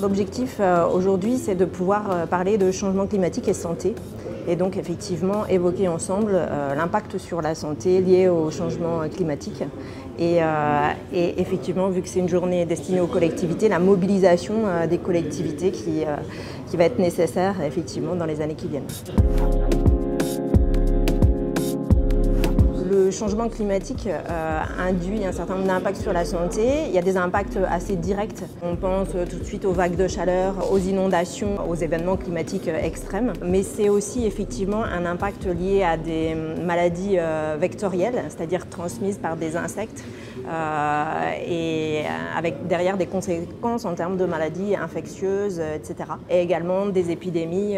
L'objectif aujourd'hui, c'est de pouvoir parler de changement climatique et santé. Et donc effectivement évoquer ensemble l'impact sur la santé lié au changement climatique. Et effectivement, vu que c'est une journée destinée aux collectivités, la mobilisation des collectivités qui va être nécessaire effectivement dans les années qui viennent. Le changement climatique induit un certain nombre d'impacts sur la santé. Il y a des impacts assez directs. On pense tout de suite aux vagues de chaleur, aux inondations, aux événements climatiques extrêmes. Mais c'est aussi effectivement un impact lié à des maladies vectorielles, c'est-à-dire transmises par des insectes, et avec derrière des conséquences en termes de maladies infectieuses, etc. Et également des épidémies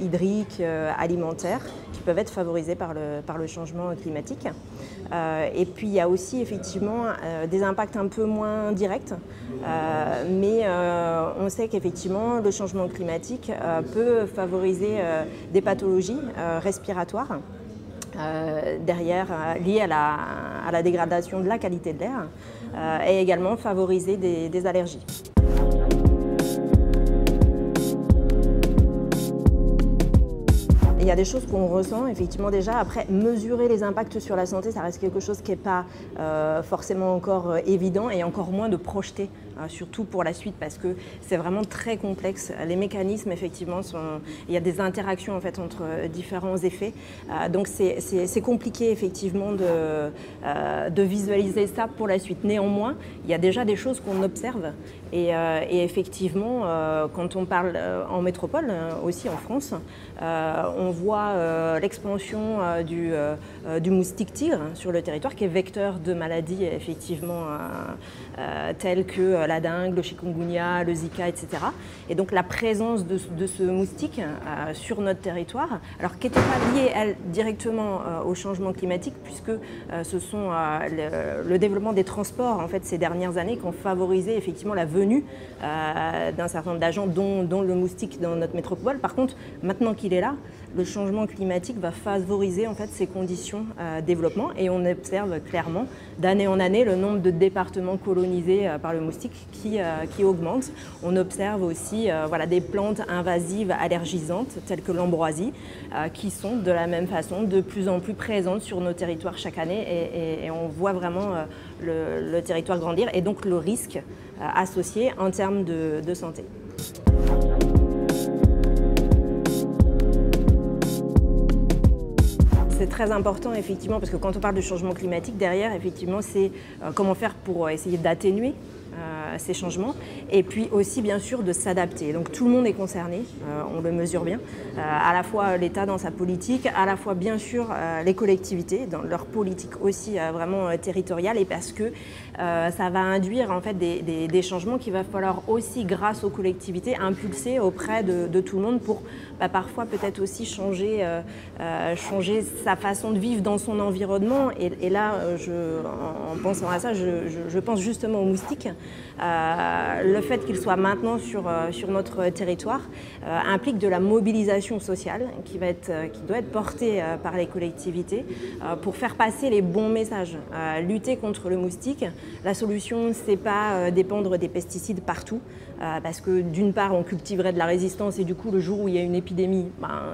hydriques, alimentaires, qui peuvent être favorisées par le changement climatique. Et puis il y a aussi effectivement des impacts un peu moins directs, mais on sait qu'effectivement le changement climatique peut favoriser des pathologies respiratoires derrière, liées à la dégradation de la qualité de l'air, et également favoriser des allergies. Il y a des choses qu'on ressent effectivement déjà. Après, mesurer les impacts sur la santé, ça reste quelque chose qui n'est pas forcément encore évident, et encore moins de projeter, surtout pour la suite, parce que c'est vraiment très complexe. Les mécanismes, effectivement, il y a des interactions en fait entre différents effets. Donc c'est compliqué effectivement de visualiser ça pour la suite. Néanmoins, il y a déjà des choses qu'on observe. Et effectivement, quand on parle en métropole, aussi en France, on voit l'expansion du moustique tigre sur le territoire, qui est vecteur de maladies effectivement telles que la dengue, le chikungunya, le Zika, etc. Et donc la présence de ce moustique sur notre territoire, alors qui n'était pas liée elle, directement au changement climatique, puisque ce sont le développement des transports en fait, ces dernières années qui ont favorisé effectivement la venue d'un certain nombre d'agents, dont le moustique dans notre métropole. Par contre, maintenant qu'il est là, le changement climatique va favoriser en fait, ces conditions de développement, et on observe clairement d'année en année le nombre de départements colonisés par le moustique qui augmente. On observe aussi voilà, des plantes invasives allergisantes telles que l'ambroisie qui sont de la même façon de plus en plus présentes sur nos territoires chaque année, et on voit vraiment le territoire grandir, et donc le risque associé en termes de santé. C'est très important effectivement, parce que quand on parle de changement climatique, derrière effectivement c'est comment faire pour essayer d'atténuer ces changements, et puis aussi bien sûr de s'adapter. Donc tout le monde est concerné, on le mesure bien, à la fois l'État dans sa politique, à la fois bien sûr les collectivités dans leur politique aussi vraiment territoriale, et parce que ça va induire en fait des changements qu'il va falloir aussi, grâce aux collectivités, impulser auprès de tout le monde pour parfois peut-être aussi changer sa façon de vivre dans son environnement. Et là, en pensant à ça, je pense justement aux moustiques. Le fait qu'ils soient maintenant sur notre territoire implique de la mobilisation sociale qui doit être portée par les collectivités pour faire passer les bons messages. Lutter contre le moustique, la solution, c'est pas dépendre des pesticides partout, parce que d'une part, on cultiverait de la résistance, et du coup, le jour où il y a une épidémie,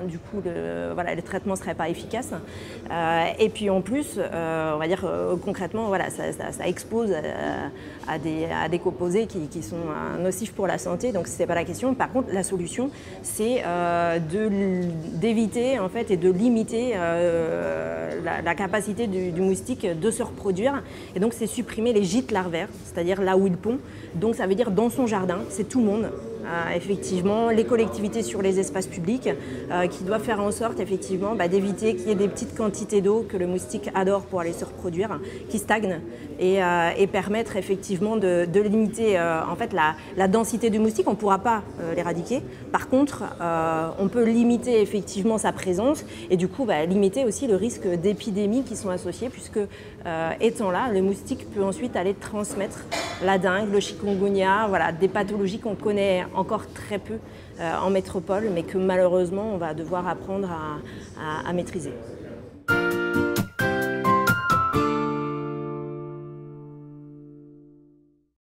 du coup, voilà, les traitements ne seraient pas efficaces. Et puis en plus, on va dire concrètement, voilà, ça expose à des composés qui sont nocifs pour la santé, donc ce n'est pas la question. Par contre, la solution, c'est d'éviter en fait, et de limiter la capacité du moustique de se reproduire. Et donc c'est supprimer les gîtes larvaires, c'est-à-dire là où il pond. Donc ça veut dire dans son jardin, c'est tout le monde. Effectivement, les collectivités sur les espaces publics qui doivent faire en sorte effectivement d'éviter qu'il y ait des petites quantités d'eau que le moustique adore pour aller se reproduire, qui stagnent, et permettre effectivement de limiter en fait la densité du moustique. On ne pourra pas l'éradiquer. Par contre, on peut limiter effectivement sa présence, et du coup limiter aussi le risque d'épidémies qui sont associées, puisque étant là, le moustique peut ensuite aller transmettre la dengue, le chikungunya, voilà, des pathologies qu'on connaît encore très peu en métropole, mais que malheureusement on va devoir apprendre à maîtriser.